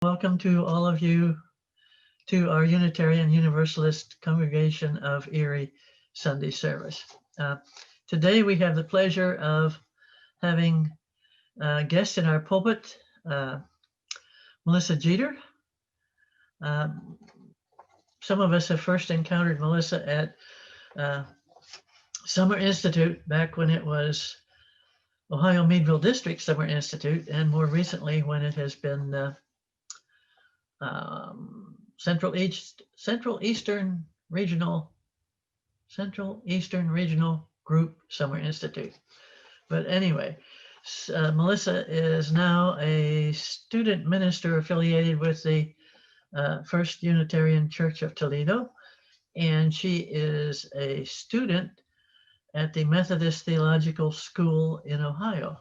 Welcome to all of you to our Unitarian Universalist Congregation of Erie Sunday service. Today we have the pleasure of having guests in our pulpit, Melissa Jeter. Some of us have first encountered Melissa at Summer Institute back when it was Ohio Meadville District Summer Institute, and more recently when it has been Central Eastern Regional Group Summer Institute. But anyway, Melissa is now a student minister affiliated with the First Unitarian Church of Toledo, and she is a student at the Methodist Theological School in Ohio.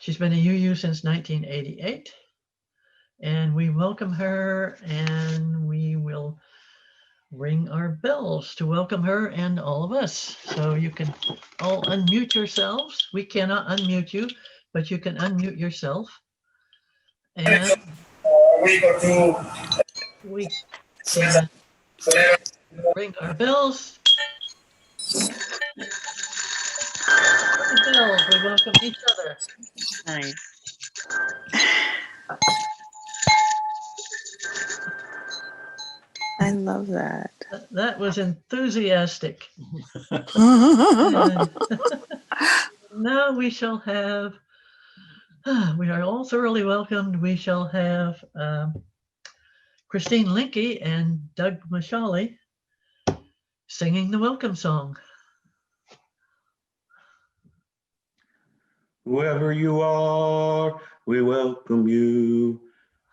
She's been a UU since 1988. And we welcome her, and we will ring our bells to welcome her and all of us. So you can all unmute yourselves. We cannot unmute you, but you can unmute yourself. And we can ring our bells. The bells, we welcome each other. Nice. I love that. That was enthusiastic. And now we shall have, we are all thoroughly welcomed. We shall have Christine LInkie and Doug Michali singing the welcome song. Whoever you are, we welcome you.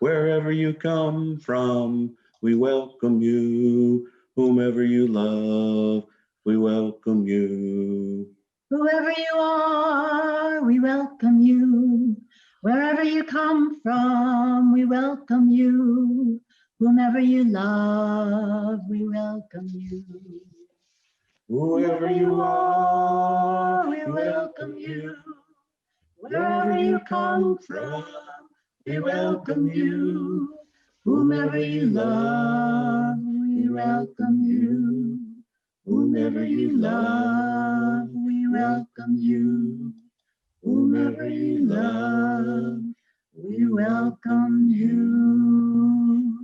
Wherever you come from, we welcome you. Whomever you love, we welcome you. Whoever you are, we welcome you. Wherever you come from, we welcome you. Whomever you love, we welcome you. Whoever you are, we welcome you. Wherever you come from, we welcome you. Whomever you love, we welcome you. Whomever you love, we welcome you. Whomever you love, we welcome you.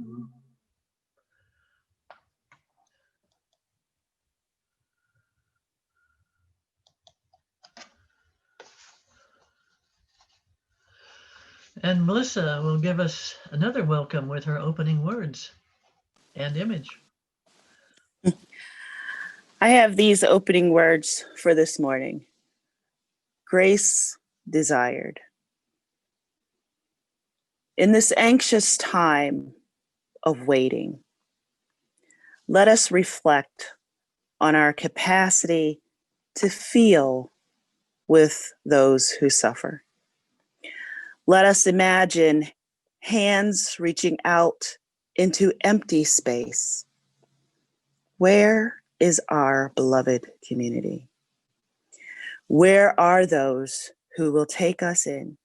And Melissa will give us another welcome with her opening words and image. I have these opening words for this morning. Grace desired. In this anxious time of waiting, let us reflect on our capacity to feel with those who suffer. Let us imagine hands reaching out into empty space. Where is our beloved community? Where are those who will take us in?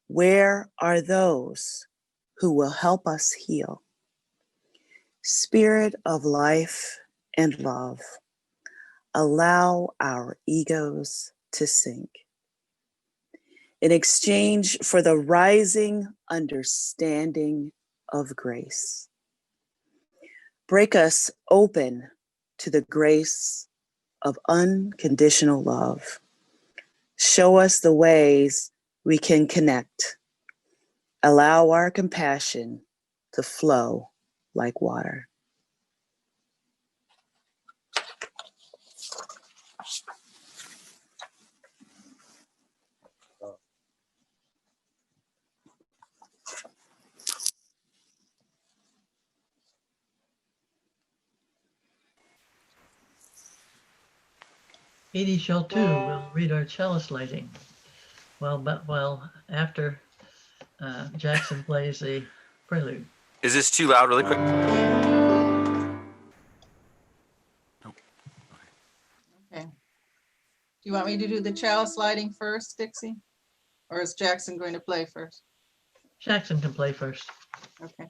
Where are those who will help us heal? Spirit of life and love, allow our egos to sink. In exchange for the rising understanding of grace. Break us open to the grace of unconditional love. Show us the ways we can connect. Allow our compassion to flow like water. Edie shall too will read our chalice lighting while after Jackson plays the prelude. Is this too loud really quick? Okay. Do you want me to do the chalice lighting first, Dixie? Or is Jackson going to play first? Jackson can play first. Okay.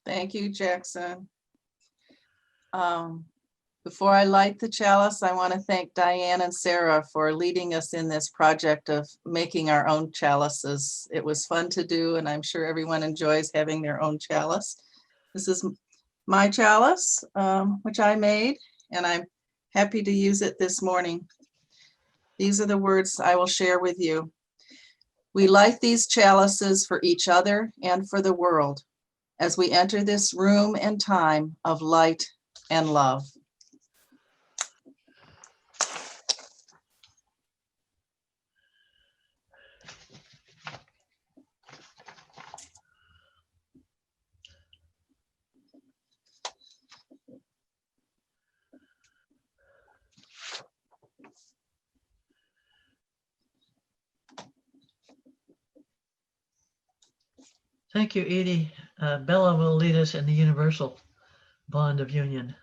Thank you, Jackson. Before I light the chalice, I want to thank Diane and Sarah for leading us in this project of making our own chalices. It was fun to do, and I'm sure everyone enjoys having their own chalice. This is my chalice, which I made, and I'm happy to use it this morning. These are the words I will share with you. We light these chalices for each other and for the world as we enter this room and time of light and love. Thank you, Edie. Bella will lead us in the universal bond of union.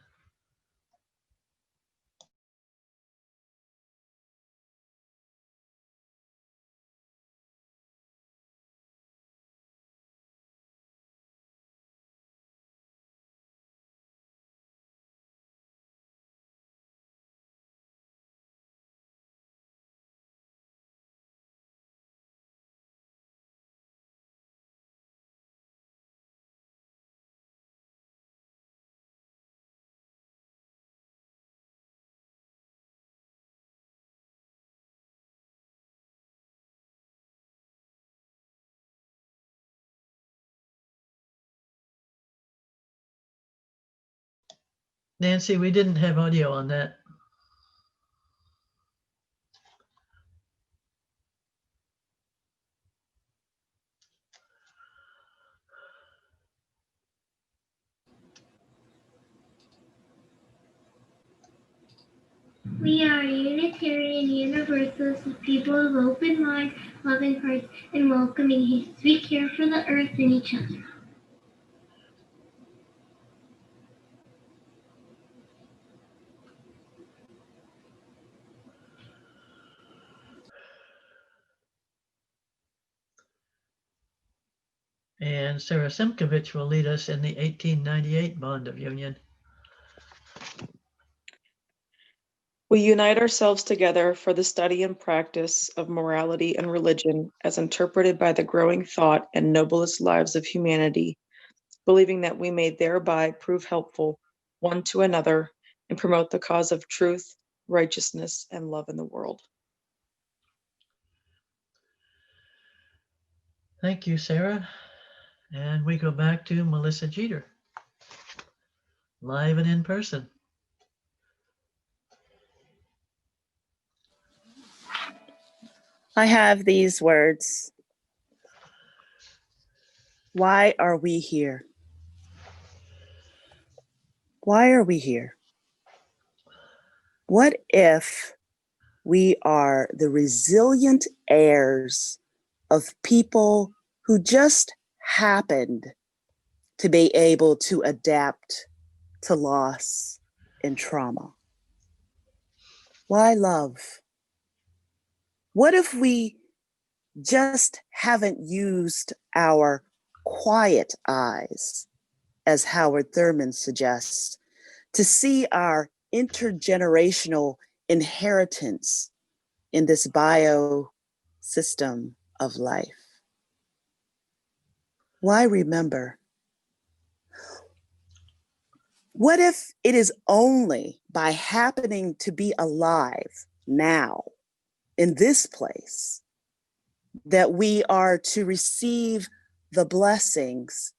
Nancy, we didn't have audio on that. We are Unitarian Universalists, a people of open minds, loving hearts, and welcoming hands. We care for the earth and each other. And Sarah Simkovich will lead us in the 1898 bond of union. We unite ourselves together for the study and practice of morality and religion as interpreted by the growing thought and noblest lives of humanity, believing that we may thereby prove helpful one to another and promote the cause of truth, righteousness, and love in the world. Thank you, Sarah. And we go back to Melissa Jeter, live and in person. I have these words. Why are we here? Why are we here? What if we are the resilient heirs of people who just happened to be able to adapt to loss and trauma? Why love? What if we just haven't used our quiet eyes, as Howard Thurman suggests, to see our intergenerational inheritance in this biosystem of life? Why remember? What if it is only by happening to be alive now in this place that we are to receive the blessings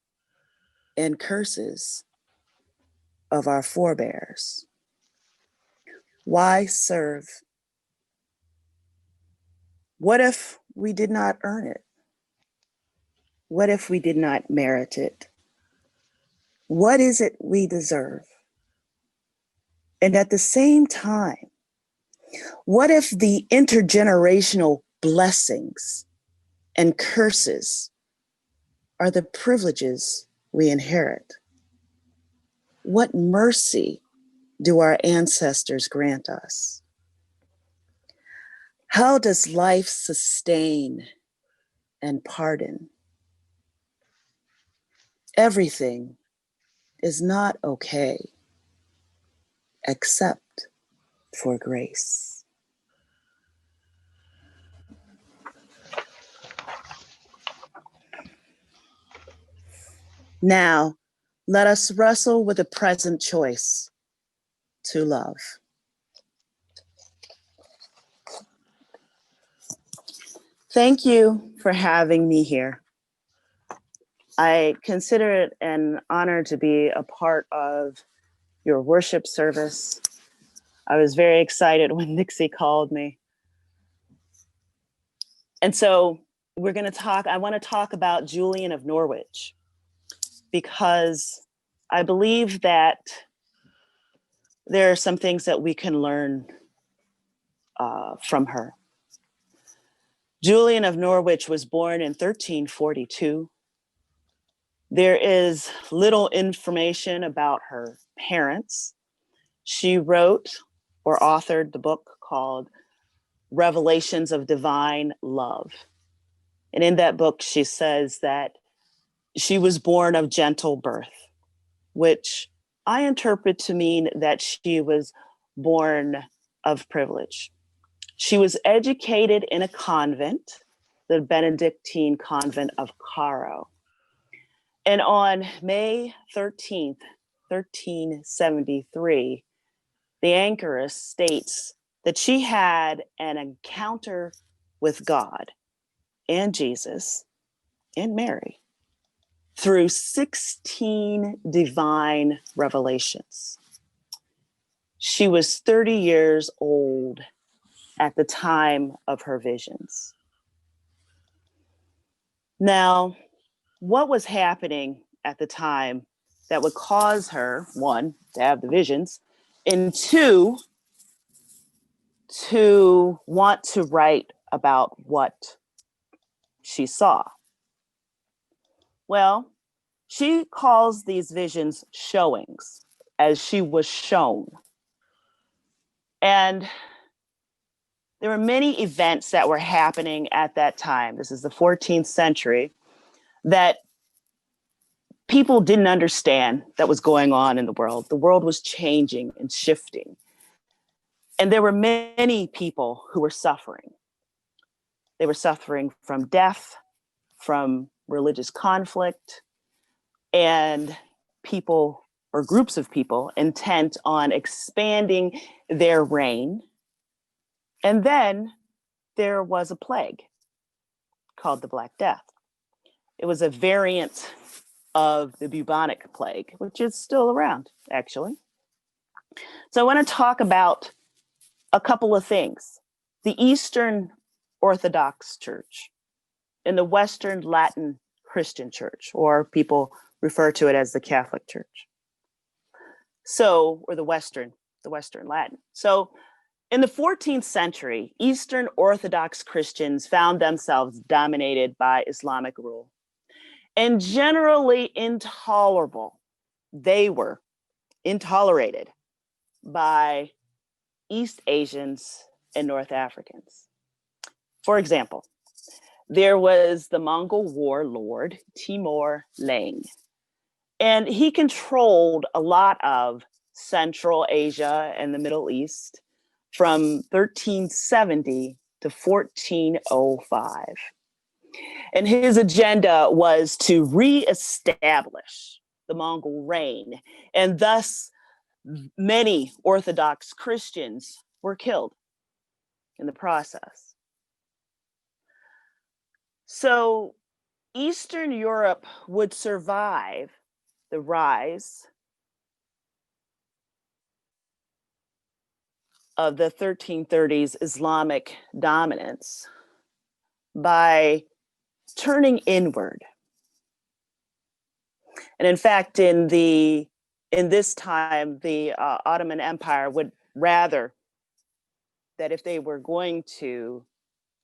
and curses of our forebears? Why serve? What if we did not earn it? What if we did not merit it? What is it we deserve? And at the same time, what if the intergenerational blessings and curses are the privileges we inherit? What mercy do our ancestors grant us? How does life sustain and pardon? Everything is not okay except for grace. Now, let us wrestle with the present choice to love. Thank you for having me here. I consider it an honor to be a part of your worship service. I was very excited when Dixie called me. And so I want to talk about Julian of Norwich, because I believe that there are some things that we can learn from her. Julian of Norwich was born in 1342. There is little information about her parents. She wrote or authored the book called Revelations of Divine Love. And in that book, she says that she was born of gentle birth, which I interpret to mean that she was born of privilege. She was educated in a convent, the Benedictine convent of Morrow. And on May 13th, 1373, the anchoress states that she had an encounter with God and Jesus and Mary through 16 divine revelations. She was 30 years old at the time of her visions. Now, what was happening at the time that would cause her, one, to have the visions, and two, to want to write about what she saw? Well, she calls these visions showings, as she was shown. And there were many events that were happening at that time. This is the 14th century, that people didn't understand that was going on in the world. The world was changing and shifting. And there were many people who were suffering. They were suffering from death, from religious conflict, and people or groups of people intent on expanding their reign. And then there was a plague called the Black Death. It was a variant of the bubonic plague, which is still around, actually. So I want to talk about a couple of things. The Eastern Orthodox Church and the Western Latin Christian church, or people refer to it as the Catholic Church. So, or the Western Latin. So in the 14th century, Eastern Orthodox Christians found themselves dominated by Islamic rule and generally intolerable. They were intolerated by East Asians and North Africans. For example, there was the Mongol warlord Timur Lenk, and he controlled a lot of Central Asia and the Middle East from 1370 to 1405. And his agenda was to reestablish the Mongol reign, and thus many Orthodox Christians were killed in the process. So Eastern Europe would survive the rise of the 1330s Islamic dominance by turning inward. And in fact, in this time, the Ottoman Empire would rather that if they were going to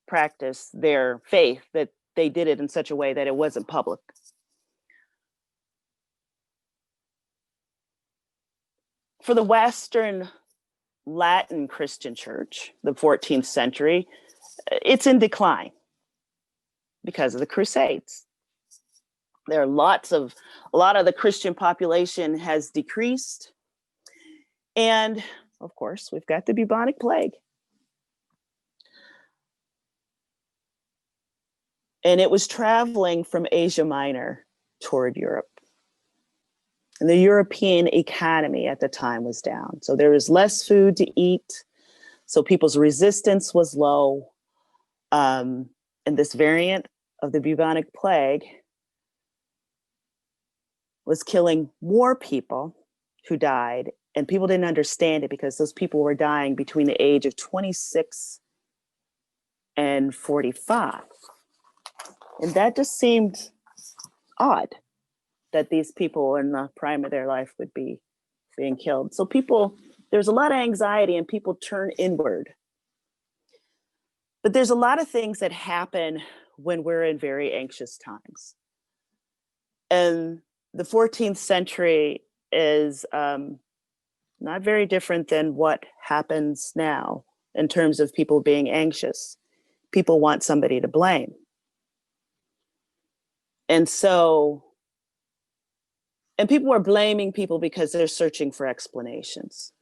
practice their faith, that they did it in such a way that it wasn't public. For the Western Latin Christian Church, the 14th century, it's in decline because of the Crusades. There are a lot of the Christian population has decreased. And of course, we've got the bubonic plague. And it was traveling from Asia Minor toward Europe. And the European economy at the time was down. So there was less food to eat. So people's resistance was low. And this variant of the bubonic plague was killing more people who died. And people didn't understand it because those people were dying between the age of 26 and 45. And that just seemed odd that these people in the prime of their life would be being killed. So there's a lot of anxiety and people turn inward. But there's a lot of things that happen when we're in very anxious times. And the 14th century is not very different than what happens now in terms of people being anxious. People want somebody to blame. And people are blaming people because they're searching for explanations.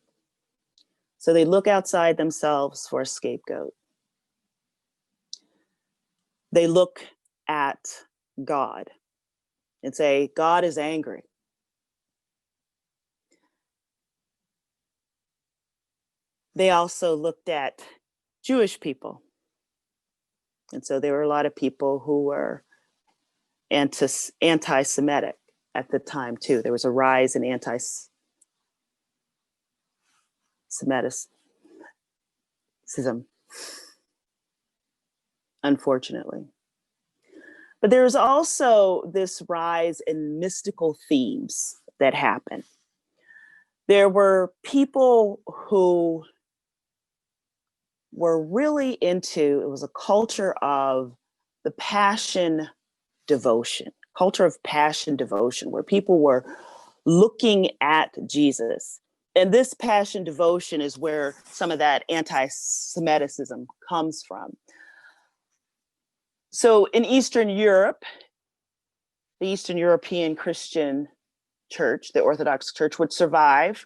So they look outside themselves for a scapegoat. They look at God and say, God is angry. They also looked at Jewish people. And so there were a lot of people who were anti-Semitic at the time too. There was a rise in anti-Semitism, unfortunately. But there was also this rise in mystical themes that happened. There were people who were really into, it was a culture of the passion devotion, culture of passion devotion, where people were looking at Jesus. And this passion devotion is where some of that anti-Semiticism comes from. So in Eastern Europe, the Eastern European Christian Church, the Orthodox Church, would survive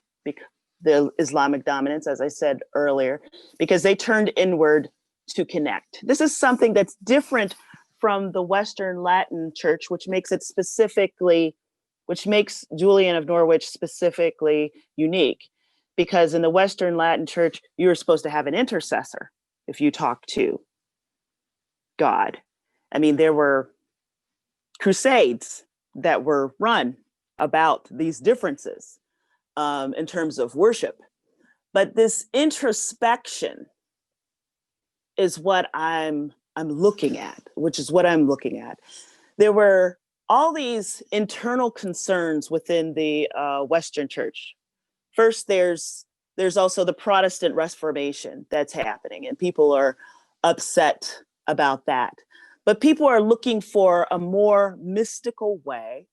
the Islamic dominance, as I said earlier, because they turned inward to connect. This is something that's different from the Western Latin Church, which makes Julian of Norwich specifically unique. Because in the Western Latin Church, you were supposed to have an intercessor if you talk to God. I mean, there were crusades that were run about these differences in terms of worship. But this introspection is what I'm looking at, which is what I'm looking at. There were all these internal concerns within the Western Church. First, there's also the Protestant Reformation that's happening, and people are upset about that. But people are looking for a more mystical way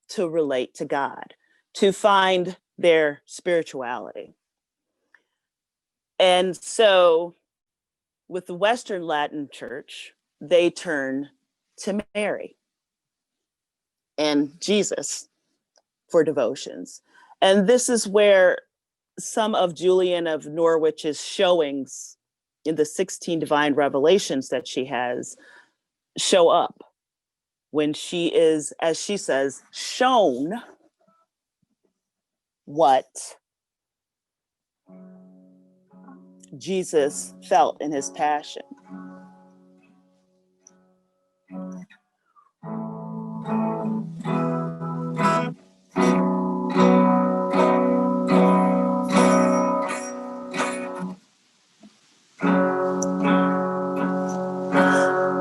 to relate to God, to find their spirituality. And so with the Western Latin Church, they turn to Mary and Jesus for devotions. And this is where some of Julian of Norwich's showings in the 16 divine revelations that she has show up when she is, as she says, shown what Jesus felt in his passion.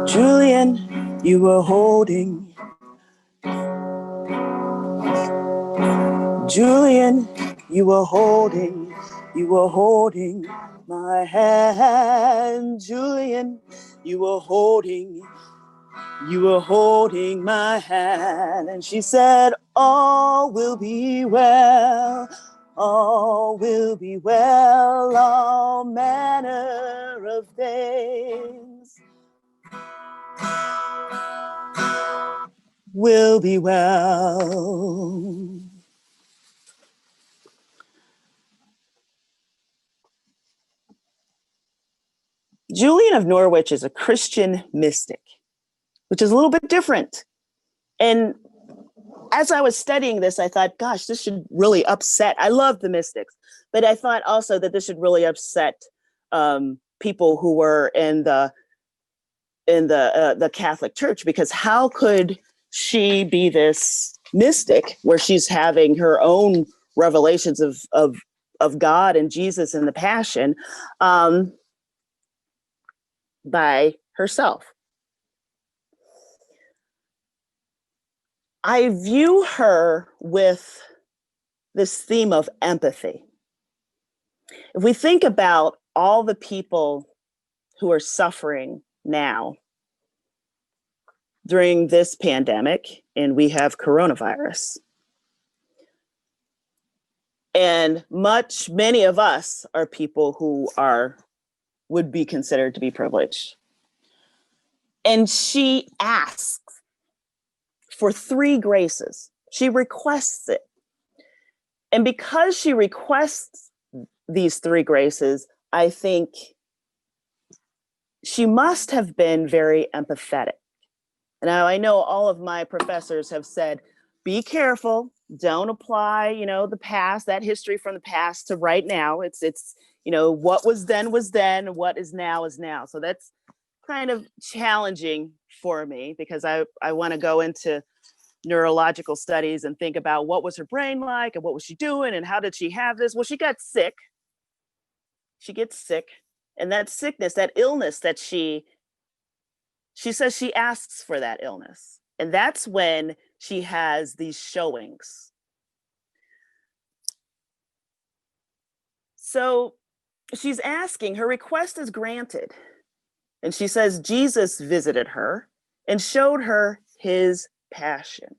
Julian, you were holding. Julian, you were holding my hand. Julian, you were holding my hand. And she said, all will be well, all will be well, all manner of things will be well. Julian of Norwich is a Christian mystic, which is a little bit different. And as I was studying this, I thought, gosh, this should really upset. I love the mystics, but I thought also that this should really upset people who were in the Catholic Church, because how could she be this mystic where she's having her own revelations of God and Jesus and the Passion by herself? I view her with this theme of empathy. If we think about all the people who are suffering now during this pandemic, and we have coronavirus, and many of us are people who would be considered to be privileged. And she asks for 3 graces. She requests it. And because she requests these 3 graces, I think she must have been very empathetic. Now, I know all of my professors have said, be careful, don't apply, the past, that history from the past to right now. It's what was then, what is now. So that's kind of challenging for me, because I want to go into neurological studies and think about what was her brain like and what was she doing and how did she have this? Well, she got sick. She gets sick, and that sickness, that illness that she says she asks for that illness. And that's when she has these showings. So she's asking, her request is granted. And she says Jesus visited her and showed her his passion.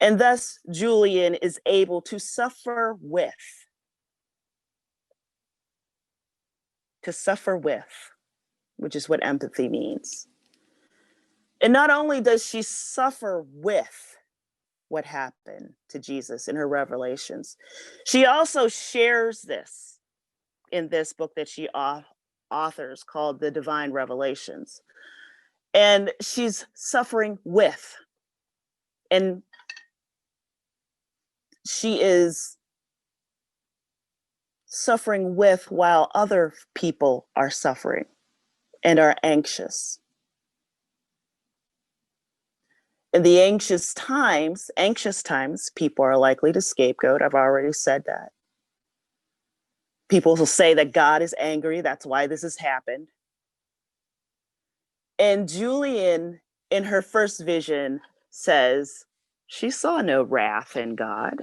And thus Julian is able to suffer with, which is what empathy means. And not only does she suffer with what happened to Jesus in her revelations, she also shares this in this book that she authors called The Divine Revelations. And she's suffering with, and she is suffering with while other people are suffering and are anxious. In the anxious times, people are likely to scapegoat. I've already said that. People will say that God is angry. That's why this has happened. And Julian in her first vision says she saw no wrath in God.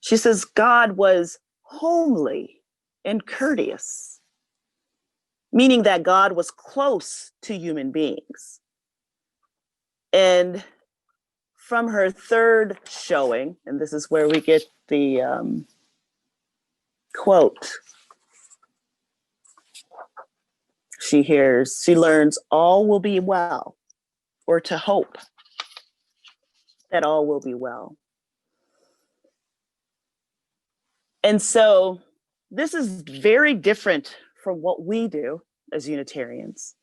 She says God was homely and courteous, meaning that God was close to human beings. And from her third showing, and this is where we get the quote, she learns all will be well, or to hope that all will be well. And so this is very different from what we do as Unitarians.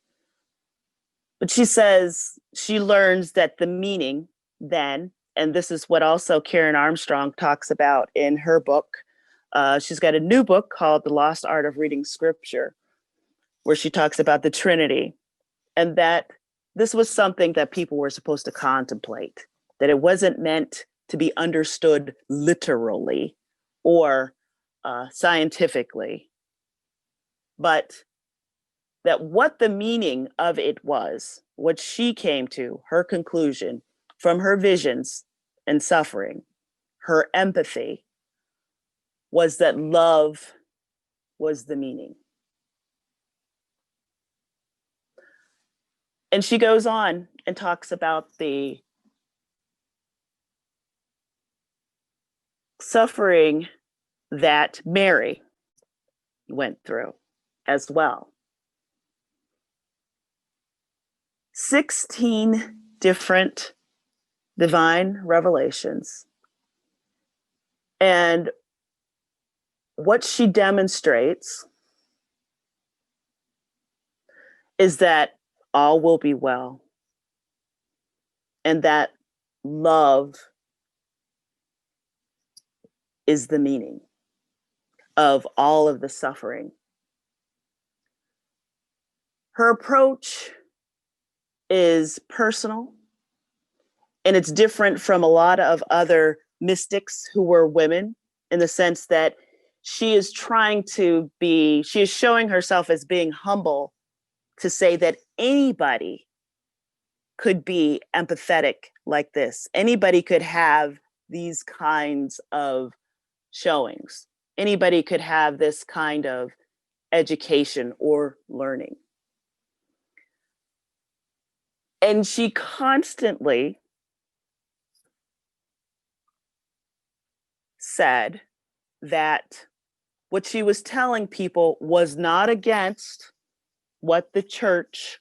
But she says she learns that the meaning then, and this is what also Karen Armstrong talks about in her book. She's got a new book called The Lost Art of Reading Scripture, where she talks about the Trinity, and that this was something that people were supposed to contemplate, that it wasn't meant to be understood literally or scientifically, but that what the meaning of it was, what she came to, her conclusion from her visions and suffering, her empathy, was that love was the meaning. And she goes on and talks about the suffering that Mary went through as well. 16 different divine revelations. And what she demonstrates is that all will be well, and that love is the meaning of all of the suffering. Her approach is personal, and it's different from a lot of other mystics who were women, in the sense that she is showing herself as being humble to say that anybody could be empathetic like this. Anybody could have these kinds of showings. Anybody could have this kind of education or learning. And she constantly said that what she was telling people was not against what the church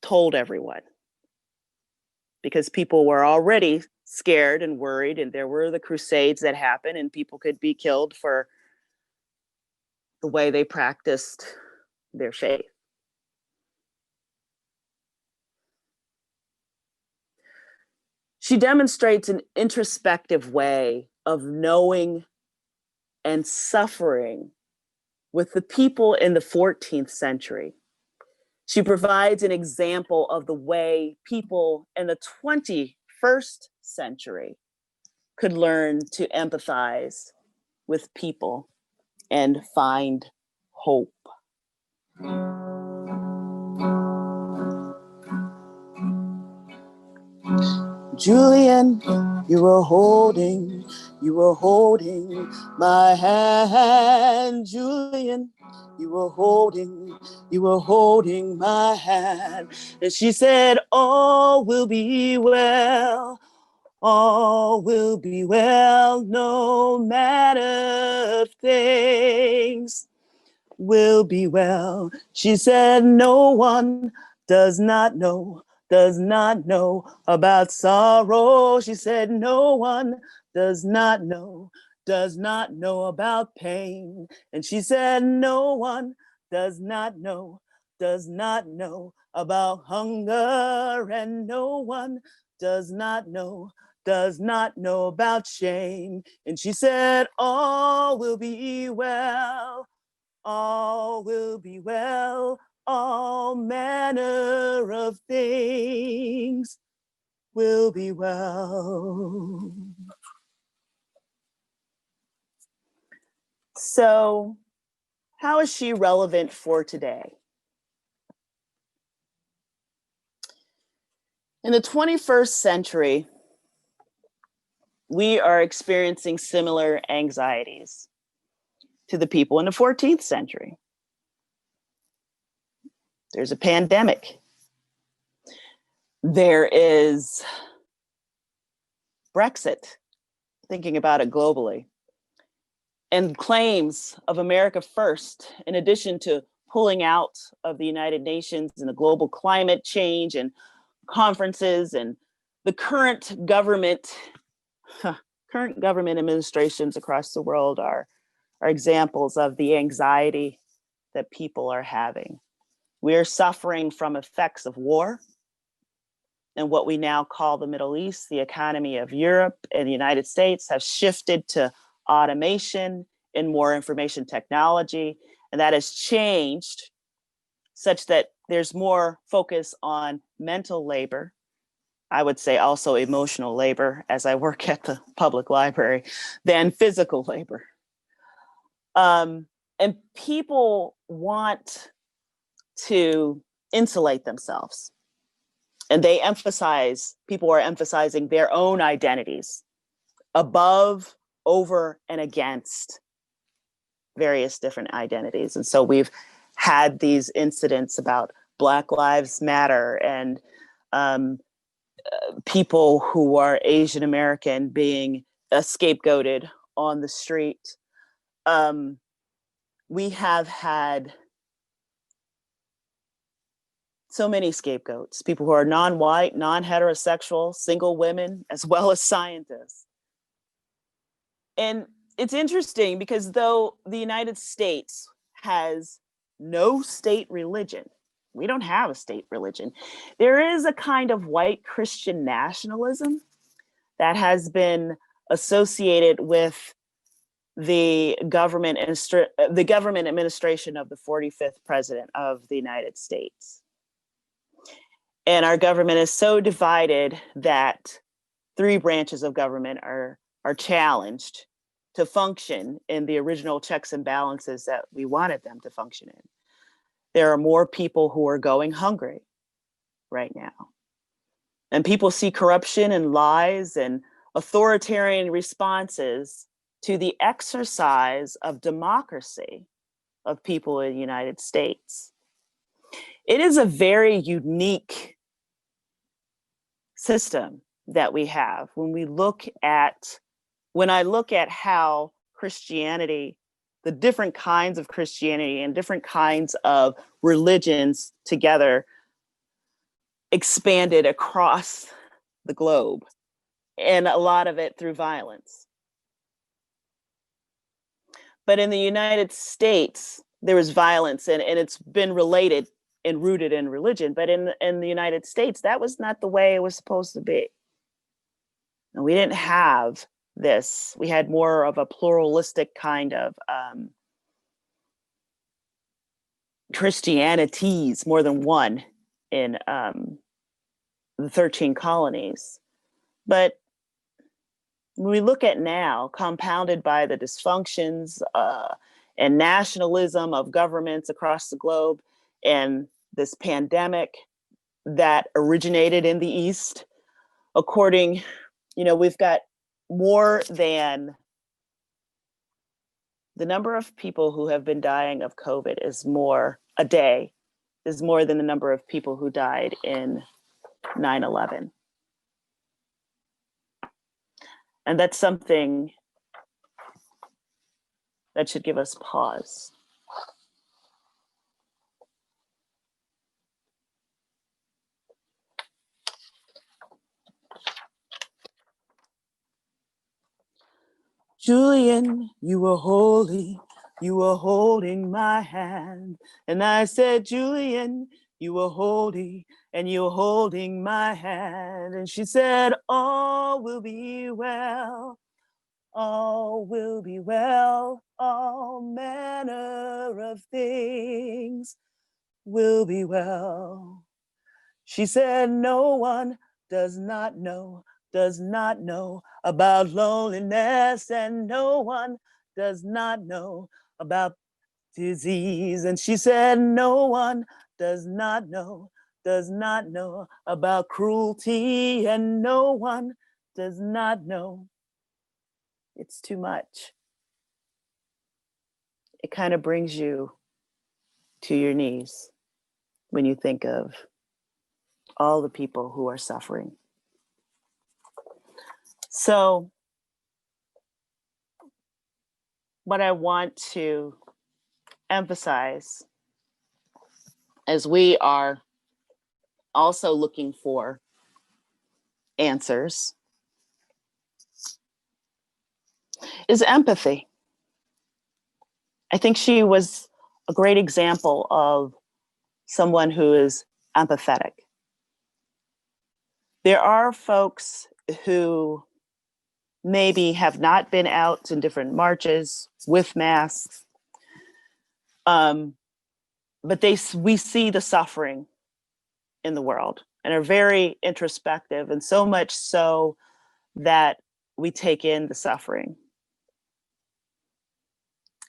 told everyone, because people were already scared and worried, and there were the crusades that happened, and people could be killed for the way they practiced their faith. She demonstrates an introspective way of knowing and suffering with the people in the 14th century. She provides an example of the way people in the 21st century could learn to empathize with people and find hope. Julian, you were holding my hand. Julian, you were holding my hand. And she said, all will be well. All will be well, no matter things will be well. She said, no one does not know about sorrow. She said, no one does not know about pain. And she said, no one does not know about hunger, and no one does not know about shame. And she said, all will be well, all will be well, all manner of things will be well. So how is she relevant for today? In the 21st century, we are experiencing similar anxieties to the people in the 14th century. There's a pandemic. There is Brexit, thinking about it globally, and claims of America first, in addition to pulling out of the United Nations and the global climate change and conferences, and the current government administrations across the world are examples of the anxiety that people are having. We are suffering from effects of war and what we now call the Middle East. The economy of Europe and the United States have shifted to automation and more information technology, and that has changed such that there's more focus on mental labor. I would say also emotional labor, as I work at the public library, than physical labor. And people want to insulate themselves. And people are emphasizing their own identities above, over, and against various different identities. And so we've had these incidents about Black Lives Matter and people who are Asian American being scapegoated on the street. We have had so many scapegoats, people who are non-white, non-heterosexual, single women, as well as scientists. And it's interesting because though the United States has no state religion, we don't have a state religion, there is a kind of white Christian nationalism that has been associated with the government administration of the 45th president of the United States. And our government is so divided that 3 branches of government are challenged to function in the original checks and balances that we wanted them to function in. There are more people who are going hungry right now. And people see corruption and lies and authoritarian responses to the exercise of democracy of people in the United States. It is a very unique system that we have when I look at how Christianity, the different kinds of Christianity and different kinds of religions together expanded across the globe, and a lot of it through violence. But in the United States, there was violence, and it's been related and rooted in religion. But in the United States, that was not the way it was supposed to be. And we didn't have this. We had more of a pluralistic kind of Christianities, more than one, in the 13 colonies. But when we look at now, compounded by the dysfunctions and nationalism of governments across the globe, and this pandemic that originated in the East, we've got more than the number of people who have been dying of COVID is more than the number of people who died in 9/11. And that's something that should give us pause. Julian, you were holy, you were holding my hand. And I said, Julian, you were holy, and you were holding my hand. And she said, all will be well, all will be well, all manner of things will be well. She said, no one does not know about loneliness, and no one does not know about disease. And she said, no one does not know about cruelty, and no one does not know. It's too much. It kind of brings you to your knees when you think of all the people who are suffering. So what I want to emphasize, as we are also looking for answers, is empathy. I think she was a great example of someone who is empathetic. There are folks who maybe have not been out in different marches with masks, but we see the suffering in the world and are very introspective, and so much so that we take in the suffering.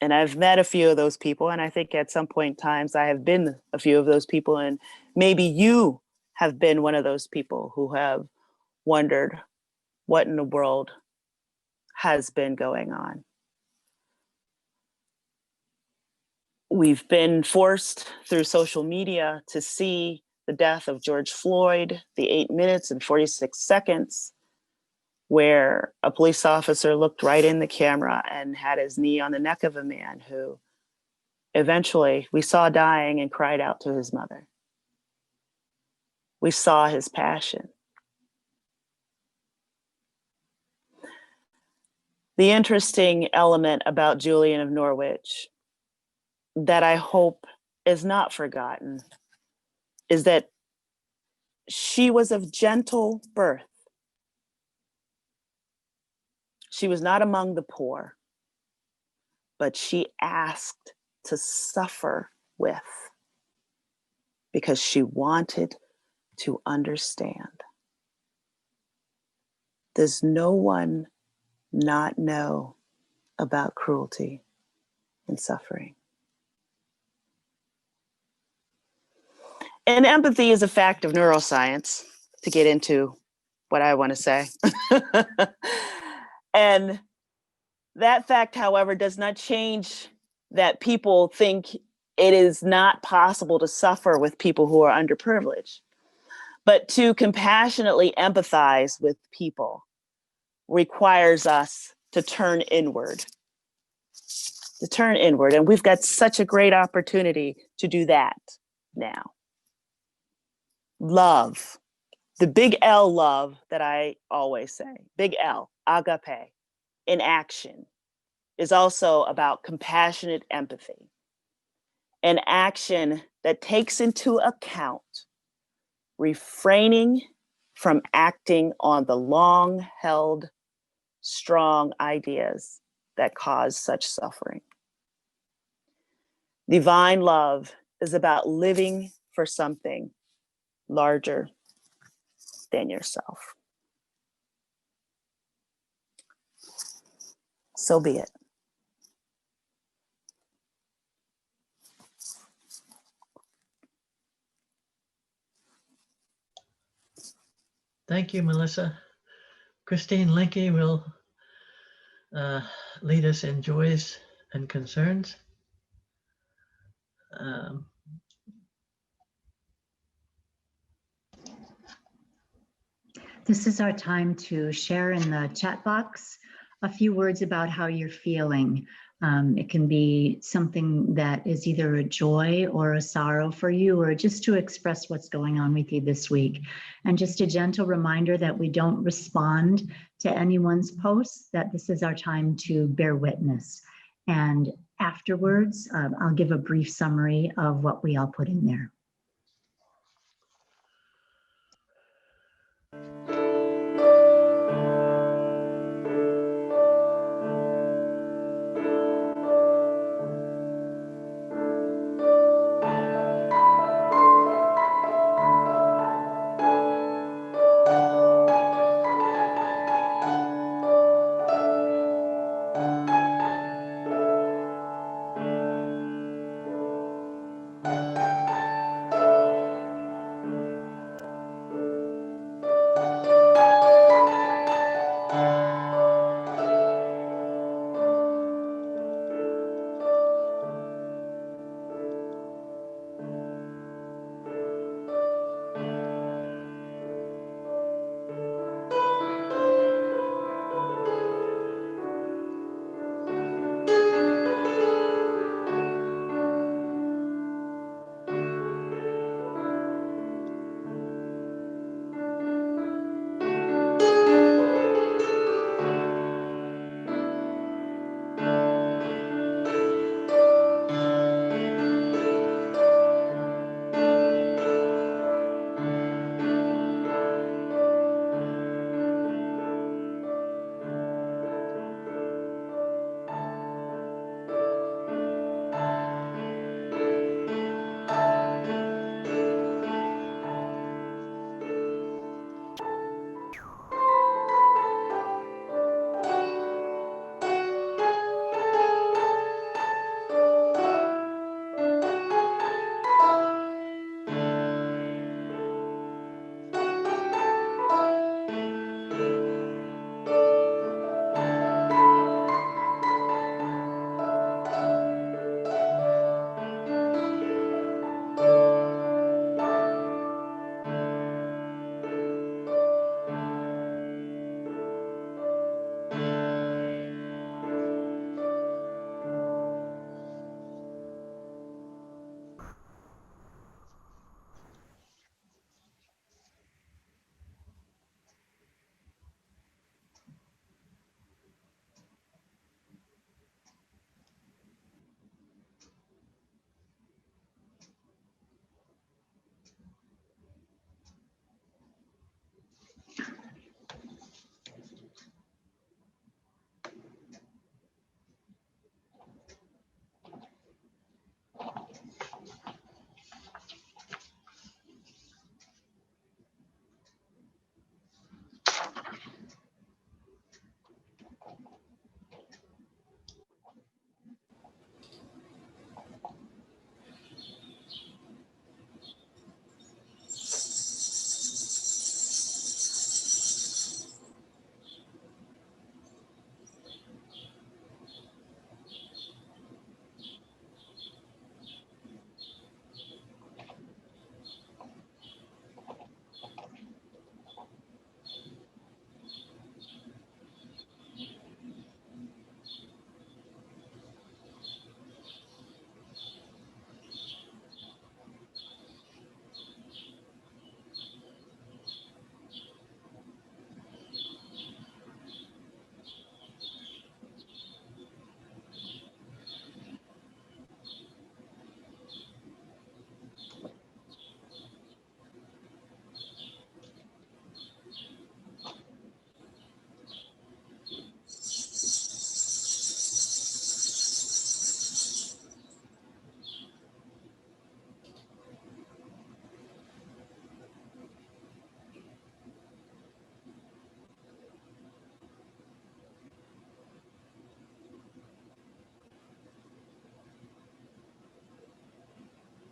And I've met a few of those people, and I think at some point in times I have been a few of those people, and maybe you have been one of those people who have wondered what in the world has been going on. We've been forced through social media to see the death of George Floyd, the 8 minutes and 46 seconds, where a police officer looked right in the camera and had his knee on the neck of a man who eventually we saw dying and cried out to his mother. We saw his passion. The interesting element about Julian of Norwich that I hope is not forgotten is that she was of gentle birth. She was not among the poor, but she asked to suffer with because she wanted to understand. Does no one not know about cruelty and suffering? And empathy is a fact of neuroscience, to get into what I want to say. And that fact, however, does not change that people think it is not possible to suffer with people who are underprivileged. But to compassionately empathize with people requires us to turn inward. And we've got such a great opportunity to do that now. Love, the big L love that I always say, big L, agape, in action, is also about compassionate empathy. An action that takes into account refraining from acting on the long-held, strong ideas that cause such suffering. Divine love is about living for something larger than yourself. So be it. Thank you, Melissa. Christine LInkie will lead us in joys and concerns. This is our time to share in the chat box a few words about how you're feeling. It can be something that is either a joy or a sorrow for you, or just to express what's going on with you this week. And just a gentle reminder that we don't respond to anyone's posts, that this is our time to bear witness. And afterwards, I'll give a brief summary of what we all put in there.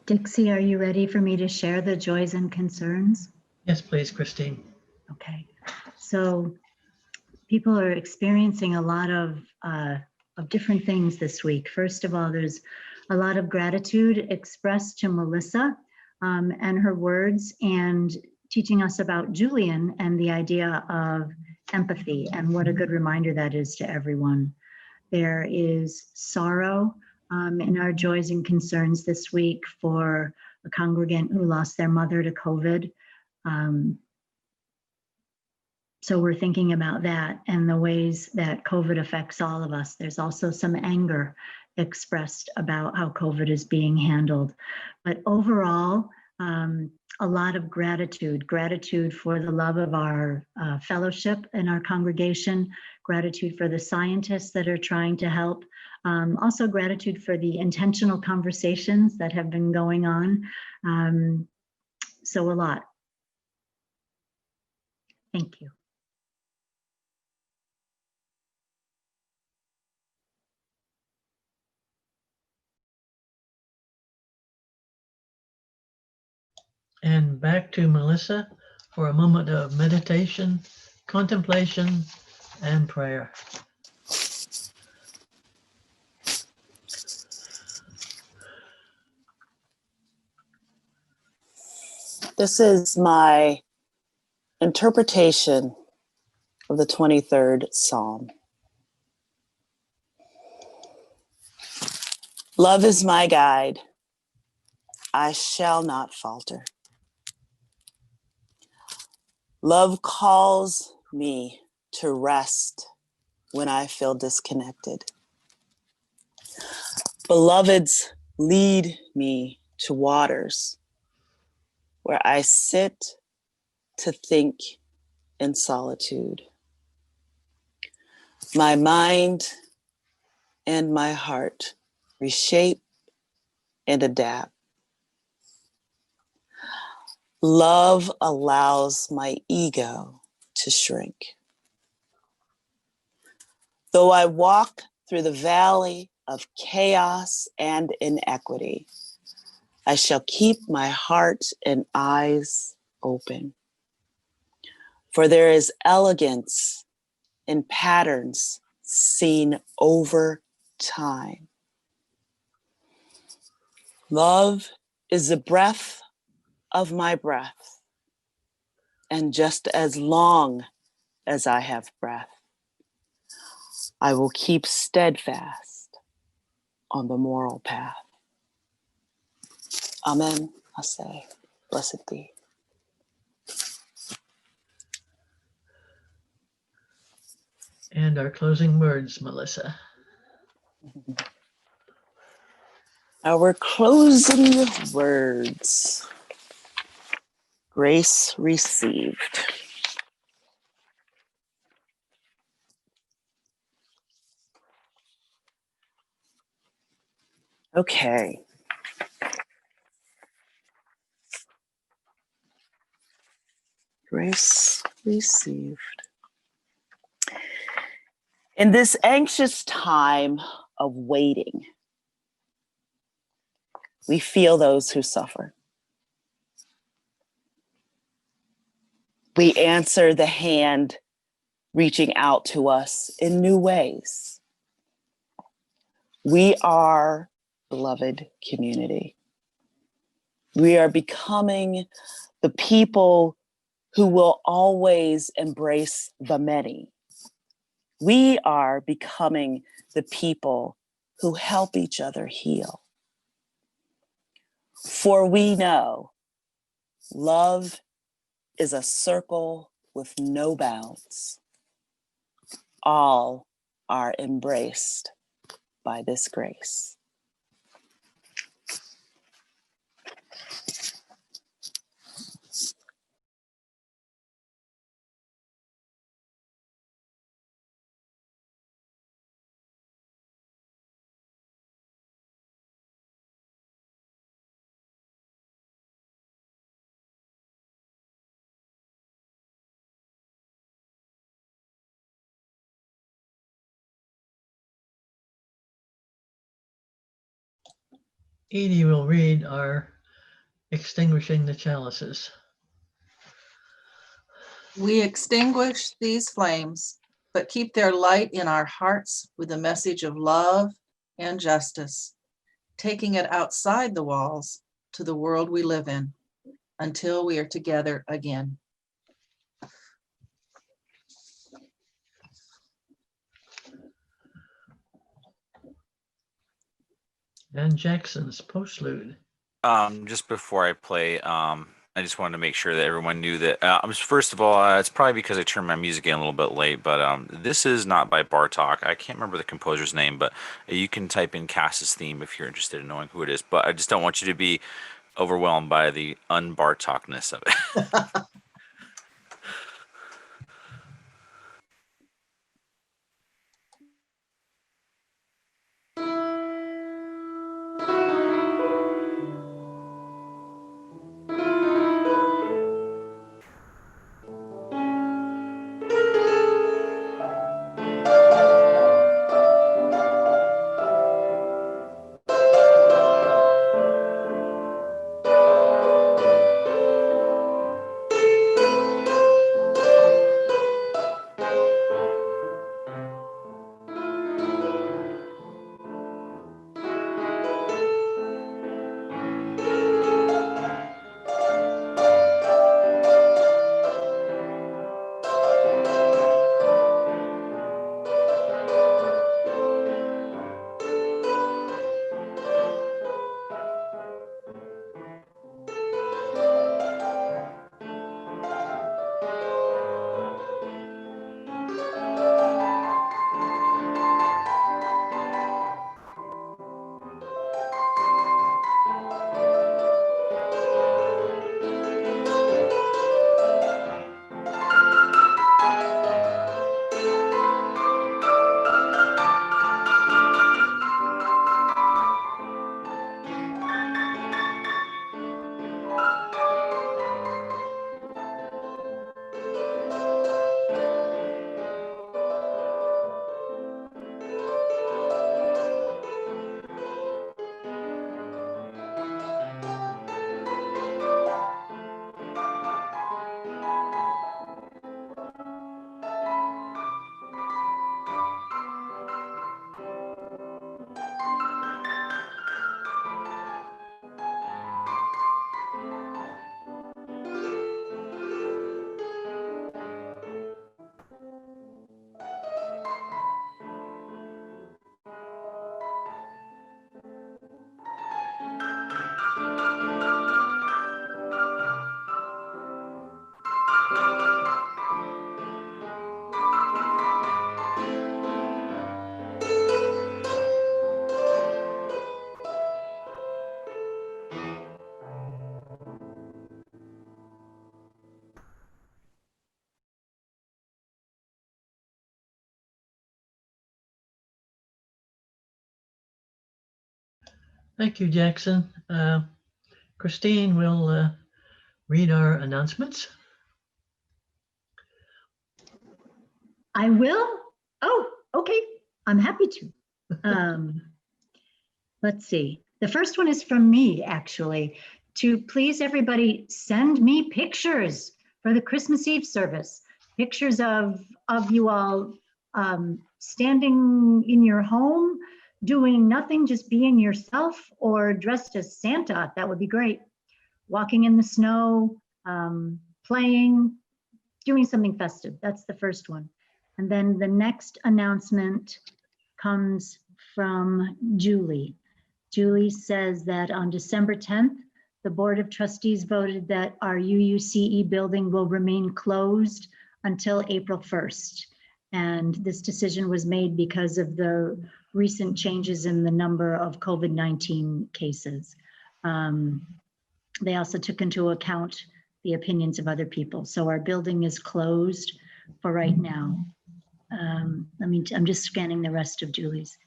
Dixie, are you ready for me to share the joys and concerns? Yes, please, Christine. Okay. So people are experiencing a lot of different things this week. First of all, there's a lot of gratitude expressed to Melissa and her words, and teaching us about Julian and the idea of empathy, and what a good reminder that is to everyone. There is sorrow in our joys and concerns this week for a congregant who lost their mother to COVID. So we're thinking about that and the ways that COVID affects all of us. There's also some anger expressed about how COVID is being handled. But overall, a lot of gratitude for the love of our fellowship and our congregation, gratitude for the scientists that are trying to help, also gratitude for the intentional conversations that have been going on. So a lot. Thank you. And back to Melissa for a moment of meditation, contemplation, and prayer. This is my interpretation of the 23rd Psalm. Love is my guide. I shall not falter. Love calls me to rest when I feel disconnected. Beloveds lead me to waters where I sit to think in solitude. My mind and my heart reshape and adapt. Love allows my ego to shrink. Though I walk through the valley of chaos and inequity, I shall keep my heart and eyes open. For there is elegance in patterns seen over time. Love is the breath of my breath, and just as long as I have breath, I will keep steadfast on the moral path. Amen. I say, blessed be. And our closing words, Melissa. Our closing words. Grace received. Okay. Grace received. In this anxious time of waiting, we feel those who suffer. We answer the hand reaching out to us in new ways. We are beloved community. We are becoming the people who will always embrace the many. We are becoming the people who help each other heal. For we know love is a circle with no bounds. All are embraced by this grace. Edie will read our extinguishing the chalices. We extinguish these flames, but keep their light in our hearts with a message of love and justice, taking it outside the walls to the world we live in until we are together again. And Jackson's postlude. Just before I play, I just wanted to make sure that everyone knew that. First of all, it's probably because I turned my music in a little bit late, but this is not by Bartok. I can't remember the composer's name, but you can type in Cass's theme if you're interested in knowing who it is. But I just don't want you to be overwhelmed by the un-Bartokness of it. Thank you, Jackson. Christine will read our announcements. I will? Oh, okay. I'm happy to. Let's see. The first one is from me, actually. To please everybody send me pictures for the Christmas Eve service. Pictures of you all standing in your home, doing nothing, just being yourself, or dressed as Santa. That would be great. Walking in the snow, playing, doing something festive. That's the first one. And then the next announcement comes from Julie. Julie says that on December 10th, the Board of Trustees voted that our UUCE building will remain closed until April 1st. And this decision was made because of the recent changes in the number of COVID-19 cases. They also took into account the opinions of other people. So our building is closed for right now. I'm just scanning the rest of Julie's.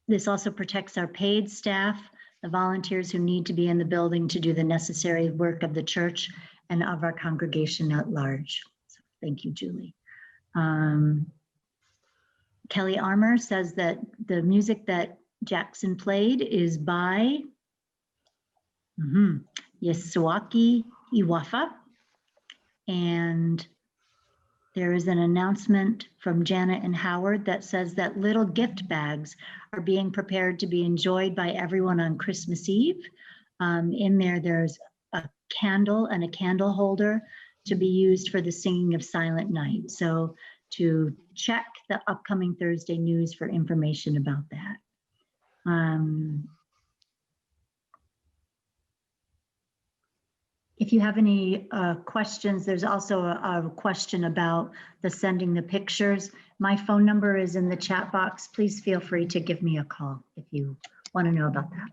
This also protects our paid staff, the volunteers who need to be in the building to do the necessary work of the church and of our congregation at large. So thank you, Julie. Kelly Armour says that the music that Jackson played is by Yasuaki Iwafa. And there is an announcement from Janet and Howard that says that little gift bags are being prepared to be enjoyed by everyone on Christmas Eve. In there, there's a candle and a candle holder to be used for the singing of Silent Night. So to check the upcoming Thursday news for information about that. If you have any questions, there's also a question about the sending the pictures. My phone number is in the chat box. Please feel free to give me a call if you want to know about that.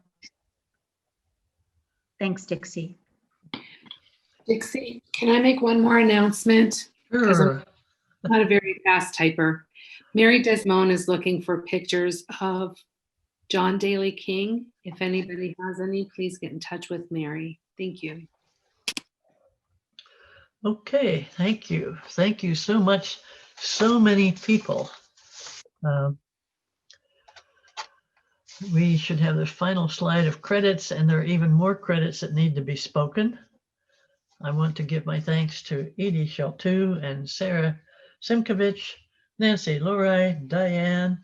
Thanks, Dixie. Dixie, can I make one more announcement? Because Sure. I'm not a very fast typer. Mary Desmond is looking for pictures of John Daly King. If anybody has any, please get in touch with Mary. Thank you. Okay, thank you. Thank you so much. So many people. We should have the final slide of credits, and there are even more credits that need to be spoken. I want to give my thanks to Edie Sheltu and Sarah Simkovich, Nancy Lurai, Diane,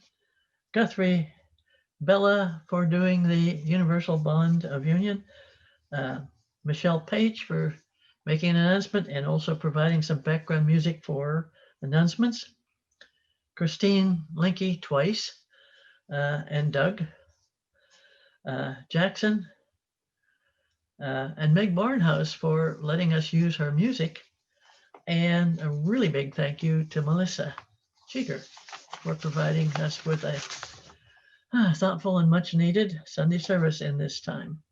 Guthrie, Bella for doing the Universal Bond of Union, Michelle Page for making an announcement and also providing some background music for announcements, Christine LInkie twice, and Doug Jackson, and Meg Barnhouse for letting us use her music. And a really big thank you to Melissa Cheeger for providing us with a thoughtful and much needed Sunday service in this time.